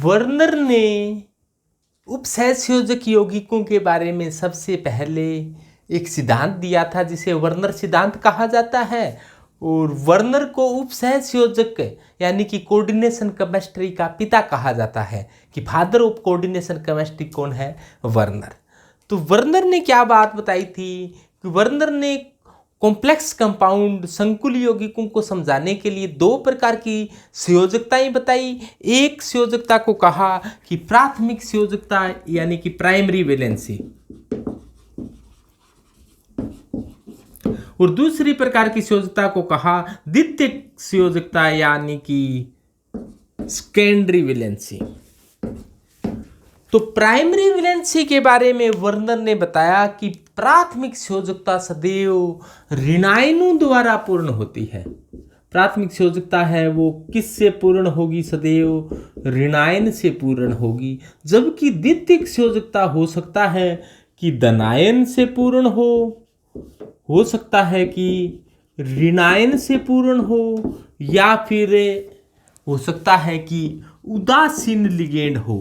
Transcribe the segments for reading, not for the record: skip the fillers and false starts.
Werner ने उपसहसंयोजक यौगिकों के बारे में सबसे पहले एक सिद्धांत दिया था जिसे वर्नर सिद्धांत कहा जाता है। और वर्नर को उपसहसंयोजक यानी कि कोऑर्डिनेशन केमिस्ट्री का पिता कहा जाता है, कि फादर ऑफ कोऑर्डिनेशन केमिस्ट्री कौन है? वर्नर। तो वर्नर ने क्या बात बताई थी कि वर्नर ने कॉम्प्लेक्स कंपाउंड संकुल यौगिकों को समझाने के लिए दो प्रकार की संयोजकताएं बताई। एक संयोजकता को कहा कि प्राथमिक संयोजकता यानी कि प्राइमरी वैलेंसी, और दूसरी प्रकार की संयोजकता को कहा द्वितीयक संयोजकता यानी कि सेकेंडरी वैलेंसी। तो प्राइमरी वैलेंसी के बारे में वर्नर ने बताया कि प्राथमिक संयोजकता सदैव ऋणायनों द्वारा पूर्ण होती है। प्राथमिक संयोजकता है वो किससे पूर्ण होगी? सदैव ऋणायन से पूर्ण होगी। जबकि द्वितीयक संयोजकता हो सकता है कि धनायन से पूर्ण हो सकता है कि ऋणायन से पूर्ण हो, या फिर हो सकता है कि उदासीन लिगेंड हो।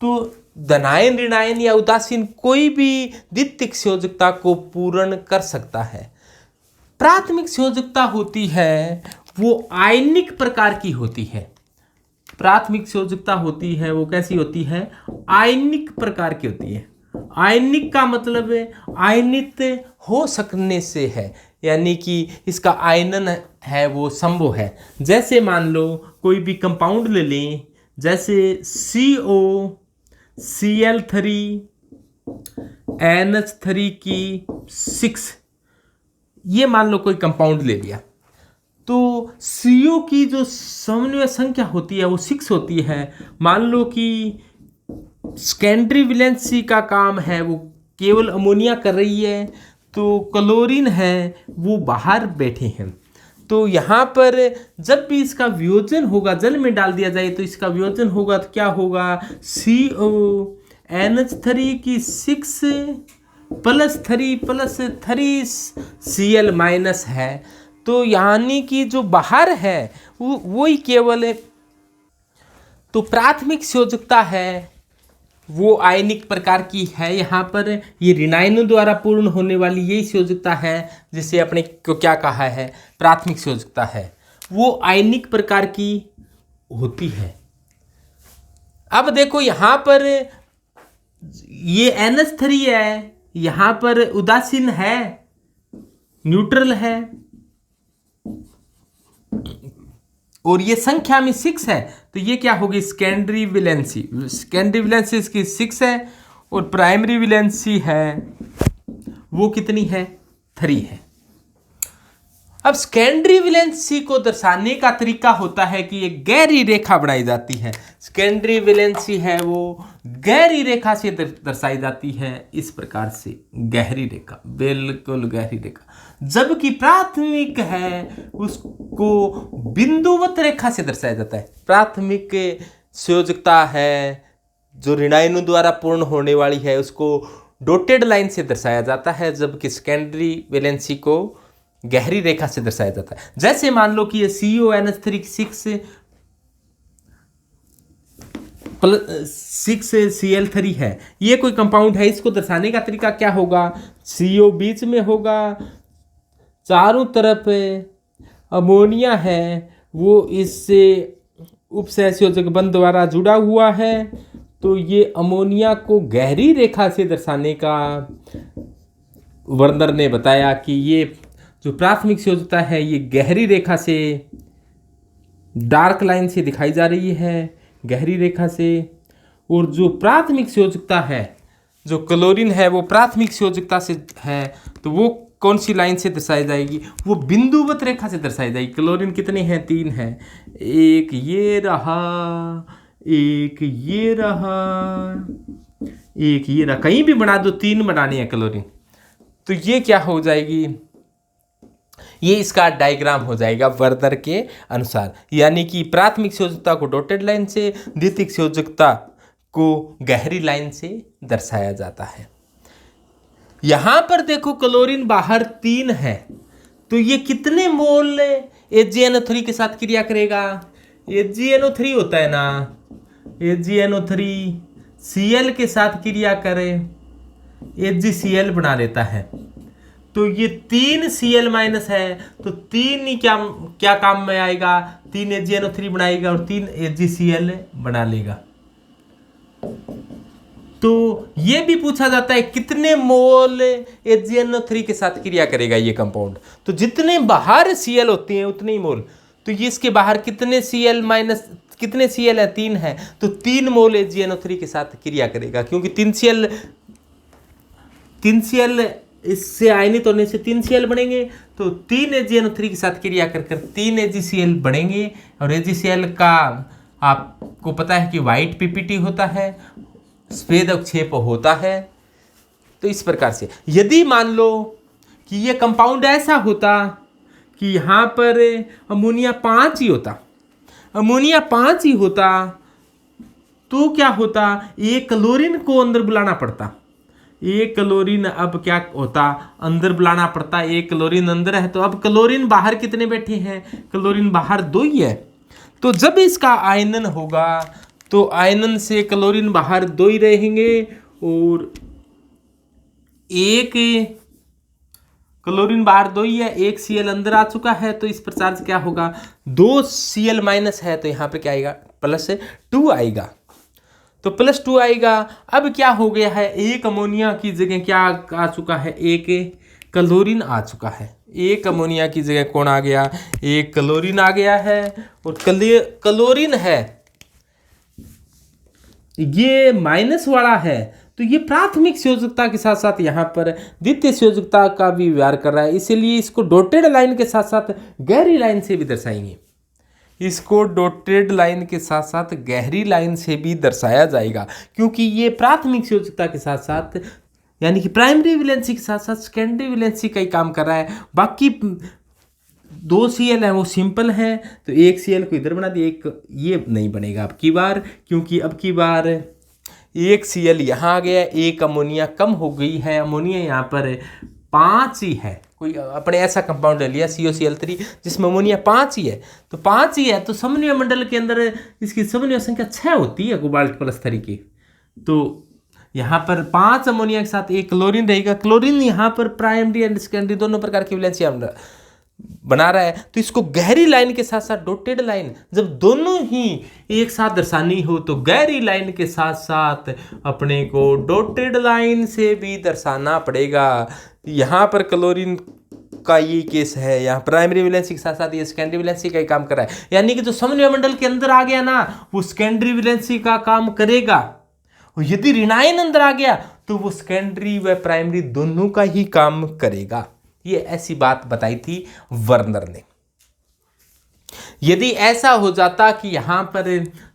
तो धनायन, ऋणायन या उदासीन कोई भी द्वितीयक संयोजकता को पूर्ण कर सकता है। प्राथमिक संयोजकता होती है वो आयनिक प्रकार की होती है। प्राथमिक संयोजकता होती है वो कैसी होती है? आयनिक प्रकार की होती है। आयनिक का मतलब आयनित हो सकने से है, यानी कि इसका आयनन है वो संभव है। जैसे मान लो कोई भी कंपाउंड ले लें, जैसे CO Cl3 NH3 की 6, ये मान लो कोई कंपाउंड ले लिया, तो CO की जो समन्वय संख्या होती है वो 6 होती है। मान लो कि सेकेंडरी वैलेंसी का काम है वो केवल अमोनिया कर रही है, तो क्लोरीन है वो बाहर बैठे हैं। तो यहाँ पर जब भी इसका वियोजन होगा, जल में डाल दिया जाए तो इसका वियोजन होगा तो क्या होगा? CONH3 की 6 + 3 Cl माइनस है। तो यानी कि जो बाहर है वो ही केवल है। तो प्राथमिक संयोजकता है वो आयनिक प्रकार की है। यहाँ पर ये ऋणायनों द्वारा पूर्ण होने वाली यही संयोजकता है जिसे अपने को क्या कहा है? प्राथमिक संयोजकता है। वो आयनिक प्रकार की होती है। अब देखो यहाँ पर ये NH3 है, यहाँ पर उदासीन है, न्यूट्रल है, और ये संख्या में 6 है, तो ये क्या होगी? Secondary valency. सेकेंडरी वैलेंसी इसकी 6 है और प्राइमरी वैलेंसी है वो कितनी है? 3 है। अब सेकेंडरी वैलेंसी को दर्शाने का तरीका होता है कि एक गहरी रेखा बनाई जाती है। सेकेंडरी वैलेंसी है वो गहरी रेखा से दर्शाई जाती है, इस प्रकार से गहरी रेखा, बिल्कुल गहरी रेखा। जबकि प्राथमिक है उसको बिंदुवत रेखा से दर्शाया जाता है। प्राथमिक संयोजकता है जो ऋणायनों द्वारा पूर्ण होने वाली है उसको डॉटेड लाइन से दर्शाया जाता है, जबकि सेकेंडरी वैलेंसी को गहरी रेखा से दर्शाया जाता है। जैसे मान लो कि ये CONH3 6 Cl3 है, ये कोई कंपाउंड है, इसको दर्शाने का तरीका क्या होगा? CO बीच में होगा, चारों तरफ अमोनिया है वो इससे उपसहसंयोजक बंध द्वारा जुड़ा हुआ है। तो ये अमोनिया को गहरी रेखा से दर्शाने का वर्नर ने बताया कि ये जो प्राथमिक संयोजकता है ये गहरी रेखा से, डार्क लाइन से दिखाई जा रही है, गहरी रेखा से। और जो प्राथमिक संयोजकता है, जो क्लोरीन है वो प्राथमिक संयोजकता से है, तो वो कौन सी लाइन से दर्शाई जाएगी? वो बिंदुवत रेखा से दर्शाई जाएगी। क्लोरीन कितने हैं? 3 हैं। एक ये रहा, एक ये रहा, एक ये रहा, कहीं भी बना दो, 3 बनाने हैं क्लोरीन। तो ये क्या हो जाएगी? ये इसका डायग्राम हो जाएगा वर्नर के अनुसार, यानी कि प्राथमिक संयोजकता को डॉटेड लाइन से, द्वितीयक संयोजकता को गहरी लाइन से दर्शाया जाता है। यहां पर देखो क्लोरीन बाहर 3 है, तो ये कितने मोल AgNO3 के साथ क्रिया करेगा? AgNO3 होता है ना, AgNO3 Cl के साथ क्रिया करे AgCl बना लेता है। तो ये 3 Cl माइनस है, तो 3 ही क्या क्या काम में आएगा, 3 AgNO3 बनाएगा और 3 AgCl बना लेगा। तो ये भी पूछा जाता है कितने मोल AgNO3 के साथ क्रिया करेगा ये कंपाउंड। तो जितने बाहर Cl होते हैं उतने ही मोल। तो ये इसके बाहर कितने Cl माइनस कितने Cl है, 3 है, तो 3 मोल AgNO3 के साथ क्रिया करेगा, क्योंकि 3 Cl इससे आयनित होने से 3 Cl बनेंगे। तो 3 AgNO3 के साथ क्रिया कर 3 AgCl बनेंगे। और AgCl का आपको पता है कि वाइट पीपीटी होता है, सफेद अवक्षेप होता है। तो इस प्रकार से यदि मान लो कि ये कंपाउंड ऐसा होता कि यहाँ पर अमोनिया 5 ही होता, अमोनिया 5 ही होता, तो क्या होता, एक क्लोरीन को अंदर बुलाना पड़ता। एक क्लोरीन अब क्या होता, अंदर बुलाना पड़ता। एक क्लोरीन अंदर है, तो अब क्लोरीन बाहर कितने बैठे हैं, क्लोरीन बाहर 2 ही है। तो जब इसका आयनन होगा तो आयनन से क्लोरीन बाहर 2 ही रहेंगे और एक क्लोरीन बाहर 2 ही है, एक Cl अंदर आ चुका है। तो इस पर चार्ज क्या होगा, 2 Cl माइनस है, तो यहाँ पे क्या आएगा, +2 आएगा। तो +2 आएगा। अब क्या हो गया है, एक अमोनिया की जगह क्या आ चुका है, एक क्लोरीन आ चुका है। एक अमोनिया की जगह कौन आ गया, एक क्लोरीन आ गया है। और क्लोरीन है ये माइनस वाला है, तो ये प्राथमिक संयोजकता के साथ साथ यहाँ पर द्वितीय संयोजकता का भी व्यवहार कर रहा है, इसीलिए इसको डॉटेड लाइन के साथ साथ गहरी लाइन से भी दर्शाएंगे। इसको डॉटेड लाइन के साथ साथ गहरी लाइन से भी दर्शाया जाएगा, क्योंकि ये प्राथमिक संयोजकता के साथ साथ यानी कि प्राइमरी वैलेंसी के साथ साथ सेकेंडरी वैलेंसी का ही काम कर रहा है। बाकी 2 Cl है वो सिंपल है, तो एक Cl को इधर बना दिया, एक ये नहीं बनेगा अब की बार, क्योंकि अब की बार एक Cl यहाँ आ गया, एक अमोनिया कम हो गई है। अमोनिया यहाँ पर 5 ही है। कोई अपने ऐसा कंपाउंड ले लिया COCl3 जिसमें अमोनिया 5 ही है, तो 5 ही है, तो समन्वय मंडल के अंदर इसकी समन्वय संख्या 6 होती है कोबाल्ट +3 की। तो यहाँ पर 5 अमोनिया के साथ एक क्लोरीन रहेगा। क्लोरीन यहाँ पर प्राइमरी एंड सेकेंडरी दोनों प्रकार की वैलेंसी बना रहा है, तो इसको गहरी लाइन के साथ साथ डॉटेड लाइन, जब दोनों ही एक साथ दर्शानी हो तो गहरी लाइन के साथ साथ अपने को डॉटेड लाइन से भी दर्शाना पड़ेगा। यहाँ पर क्लोरीन का ये केस है, यहाँ प्राइमरी वैलेंसी के साथ साथ ये सेकेंडरी वैलेंसी का ही काम कर रहा है, यानी कि जो समन्वय मंडल के अंदर आ गया ना वो सेकेंडरी वैलेंसी का काम करेगा, और यदि ऋणायन अंदर आ गया तो वो सेकेंडरी व प्राइमरी दोनों का ही काम करेगा। ये ऐसी बात बताई थी वर्नर ने। यदि ऐसा हो जाता कि यहाँ पर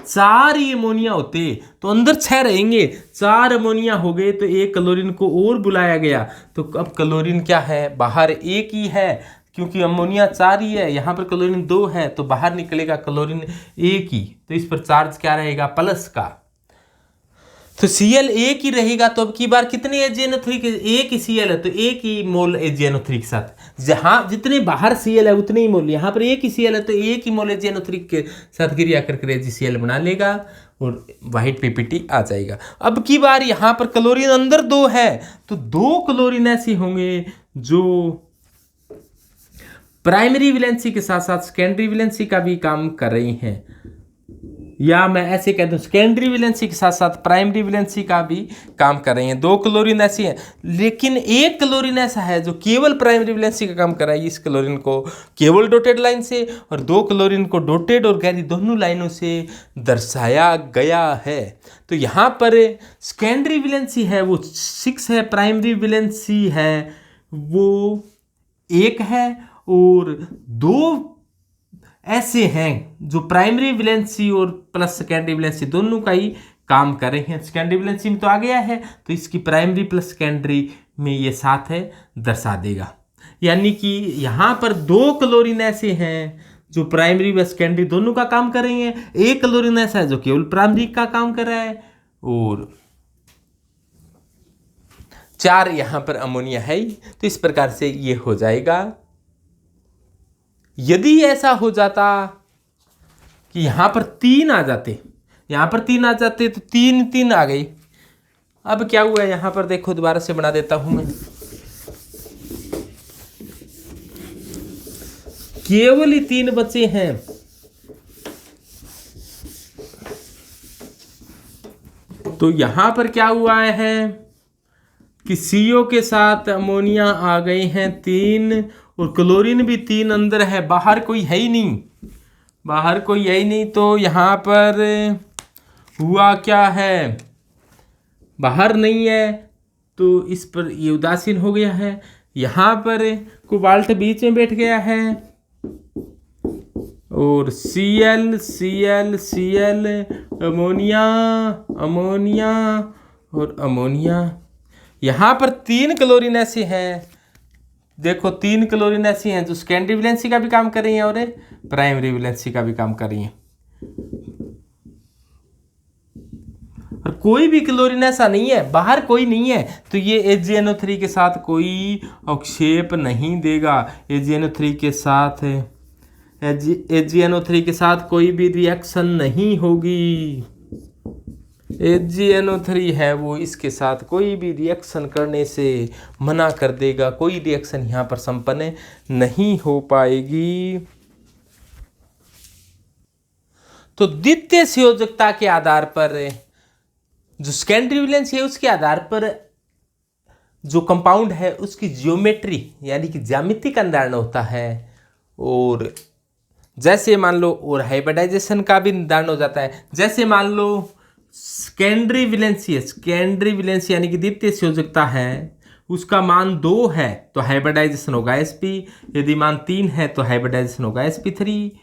4 ही अमोनिया होते तो अंदर 6 रहेंगे, 4 अमोनिया हो गए तो एक क्लोरीन को और बुलाया गया, तो अब क्लोरीन क्या है, बाहर 1 ही है, क्योंकि अमोनिया 4 ही है, यहाँ पर क्लोरीन 2 है, तो बाहर निकलेगा क्लोरीन 1 ही। तो इस पर चार्ज क्या रहेगा, प्लस का। तो Cl 1 ही रहेगा, तो अब की बार कितने AgNO3 के, 1 ही Cl है तो 1 ही मोल AgNO3 के साथ, जहां जितने बाहर Cl है उतने ही मोल, यहाँ पर 1 ही Cl है तो 1 ही मोल AgNO3 के साथ क्रिया करके AgCl बना लेगा और वाइट पीपीटी आ जाएगा। अब की बार यहाँ पर क्लोरीन अंदर 2 है, तो 2 क्लोरीन ऐसे होंगे जो प्राइमरी वैलेंसी के साथ साथ सेकेंडरी वैलेंसी का भी काम कर रही हैं, या मैं ऐसे कह दूं सेकेंडरी वैलेंसी के साथ साथ प्राइमरी वैलेंसी का भी काम कर रही हैं। 2 क्लोरीन ऐसी हैं, लेकिन एक क्लोरीन ऐसा है जो केवल प्राइमरी वैलेंसी का काम कर रहा है। इस क्लोरीन को केवल डॉटेड लाइन से और 2 क्लोरीन को डॉटेड और गहरी दोनों लाइनों से दर्शाया गया है। तो यहाँ पर सेकेंडरी वैलेंसी है वो 6 है, प्राइमरी वैलेंसी है वो 1 है, और 2 ऐसे हैं जो प्राइमरी वैलेंसी और प्लस सेकेंडरी वैलेंसी दोनों का ही काम कर रहे हैं। सेकेंडरी वैलेंसी में तो आ गया है, तो इसकी प्राइमरी प्लस सेकेंडरी में ये साथ है दर्शा देगा। यानी कि यहाँ पर 2 क्लोरीन ऐसे हैं जो प्राइमरी व सेकेंडरी दोनों का काम कर रही हैं, 1 क्लोरीन ऐसा है जो केवल प्राइमरी का काम कर रहा है, और 4 यहाँ पर अमोनिया है। तो इस प्रकार से ये हो जाएगा। यदि ऐसा हो जाता कि यहाँ पर 3 आ जाते, यहाँ पर 3 आ जाते तो 3 3 आ गई। अब क्या हुआ यहाँ पर देखो, दोबारा से बना देता हूं मैं। केवल ही 3 बचे हैं। तो यहां पर क्या हुआ है कि CO के साथ अमोनिया आ गए हैं 3, और क्लोरीन भी 3 अंदर है, बाहर कोई है ही नहीं, बाहर कोई है ही नहीं। तो यहाँ पर हुआ क्या है, बाहर नहीं है, तो इस पर ये उदासीन हो गया है। यहाँ पर कोबाल्ट बीच में बैठ गया है, और Cl Cl Cl, ammonia ammonia और अमोनिया। यहाँ पर 3 क्लोरीन ऐसी हैं, देखो 3 क्लोरीन ऐसी हैं जो सेकेंडरी वैलेंसी का भी काम कर रही हैं और प्राइमरी वैलेंसी का भी काम कर रही हैं। और कोई भी क्लोरीन ऐसा नहीं है, बाहर कोई नहीं है, तो ये AgNO3 के साथ कोई अवक्षेप नहीं देगा। AgNO3 के साथ AgNO3 के साथ कोई भी रिएक्शन नहीं होगी। AgNO3 है वो इसके साथ कोई भी रिएक्शन करने से मना कर देगा, कोई रिएक्शन यहाँ पर संपन्न नहीं हो पाएगी। तो द्वितीय संयोजकता के आधार पर जो सेकेंडरी वैलेंसी है उसके आधार पर जो कंपाउंड है उसकी जियोमेट्री यानी कि ज्यामिति का निर्धारण होता है, और जैसे मान लो और हाइब्रिडाइजेशन का भी निर्धारण हो जाता है। जैसे मान लो सेकेंडरी वैलेंसी है, सेकेंडरी वैलेंसी यानी कि द्वितीय संयोजकता है, उसका मान 2 है तो हाइब्रिडाइजेशन होगा sp, यदि मान 3 है तो हाइब्रिडाइजेशन होगा sp2,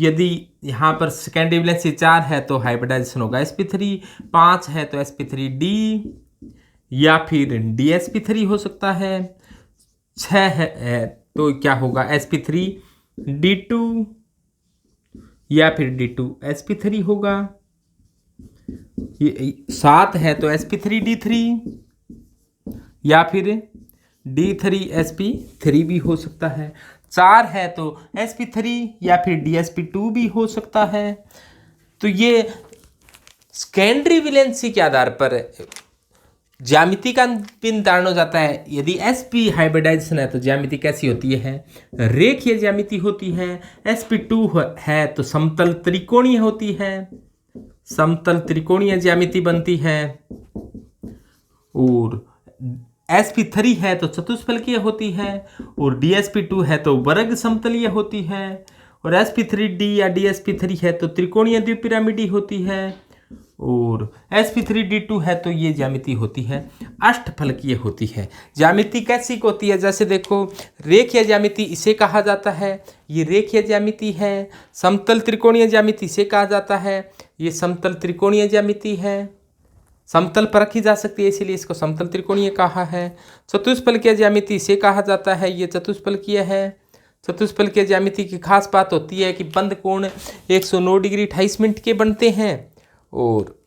यदि यहाँ पर सेकेंडरी वैलेंसी 4 है तो हाइब्रिडाइजेशन होगा sp3, 5 है तो sp3d या फिर dsp3 हो सकता है, 6 है तो क्या होगा sp3d2 या फिर d2sp3 होगा, 7 है तो sp3d3 या फिर d3sp3 भी हो सकता है, 4 है तो sp3 या फिर dsp2 भी हो सकता है। तो ये सेकेंडरी वैलेंसी के आधार पर ज्यामिति का निर्धारण हो जाता है। यदि sp हाइब्रिडाइजेशन है तो ज्यामिति कैसी होती है, रेखीय ज्यामिति होती है। sp2 है तो समतल त्रिकोणीय होती है, समतल त्रिकोणीय ज्यामिति बनती है, और sp3 है तो चतुष्फलकीय होती है, और dsp2 है तो वर्ग समतलीय होती है, और sp3d या dsp3 है तो त्रिकोणीय द्विपिरामिडी होती है, और sp3d2 है तो ये ज्यामिति होती है अष्टफलकीय होती है। ज्यामिति कैसी होती है, जैसे देखो रेखीय ज्यामिति इसे कहा जाता है, ये रेखीय ज्यामिति है। समतल त्रिकोणीय ज्यामिति इसे कहा जाता है, ये समतल त्रिकोणीय ज्यामिति है, समतल पर रखी जा सकती है इसीलिए इसको समतल त्रिकोणीय कहा है। चतुष्फलकीय ज्यामिति इसे कहा जाता है, ये चतुष्फलकीय है। चतुष्फलकीय ज्यामिति की खास बात होती है कि बंद कोण 109 डिग्री 28 मिनट के बनते हैं, और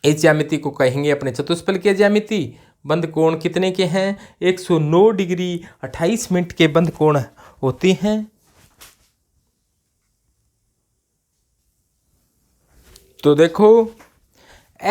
इस ज्यामिति को कहेंगे अपने चतुष्फलकीय ज्यामिति। बंद कोण कितने के हैं, 109 डिग्री 28 मिनट के बंद कोण होते हैं। तो देखो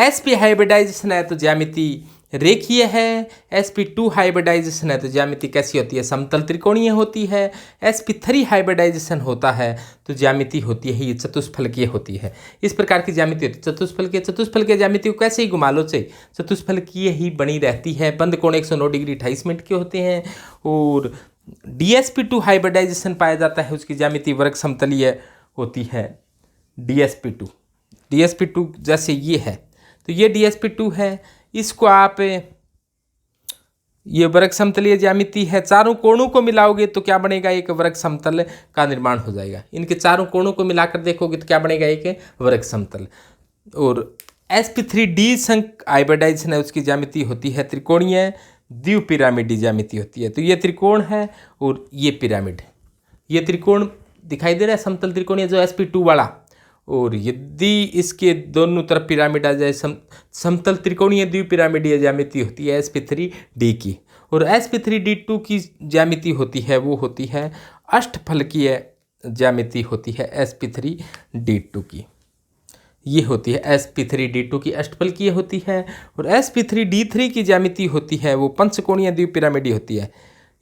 sp हाइब्रिडाइजेशन है तो ज्यामिति रेखीय है, sp2 हाइब्रिडाइजेशन है तो ज्यामिति कैसी होती है, समतल त्रिकोणीय होती है। sp3 हाइब्रिडाइजेशन होता है तो ज्यामिति होती है ये चतुष्फलकीय होती है। इस प्रकार की ज्यामिति होती है चतुष्फलकीय। चतुष्फलकीय ज्यामिति को कैसे ही घुमा लो चाहिए, चतुष्फलकीय ही बनी रहती है। बंद कोण 109 डिग्री 28 मिनट के होते हैं, और dsp2 हाइब्रिडाइजेशन पाया जाता है, उसकी ज्यामिति वर्ग समतलीय होती है। dsp2 जैसे ये है तो ये dsp2 है, इसको आप ये वर्ग समतलीय ज्यामिति है। चारों कोणों को मिलाओगे तो क्या बनेगा, एक वर्ग समतल का निर्माण हो जाएगा। इनके चारों कोणों को मिलाकर देखोगे तो क्या बनेगा, एक वर्ग समतल। और sp3d संक हाइब्रिडाइजेशन है, उसकी ज्यामिति होती है त्रिकोणीय द्विपिरामिडी ज्यामिति होती है। तो ये त्रिकोण है और ये पिरामिड, ये त्रिकोण दिखाई दे रहा है समतल त्रिकोणीय जो sp2 वाला, और यदि इसके दोनों तरफ पिरामिड आ जाए समतल त्रिकोणीय द्विपिरामिडीय ज्यामिति होती है sp3d की। और sp3d2 की ज्यामिति होती है वो होती है अष्टफलकीय ज्यामिति होती है sp3d2 की। ये होती है sp3d2 की अष्टफल की होती है। और sp3d3 की ज्यामिति होती है वो पंचकोणीय द्विपिरामिडीय होती है।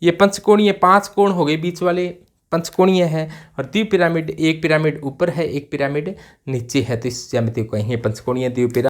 ये पंचकोणीय 5 कोण हो गए, बीच वाले पंचकोणीय है, और द्विपिरामिड एक पिरामिड ऊपर है एक पिरामिड नीचे है, तो इस ज्यामिति को कहेंगे पंचकोणीय द्विपिरामिड।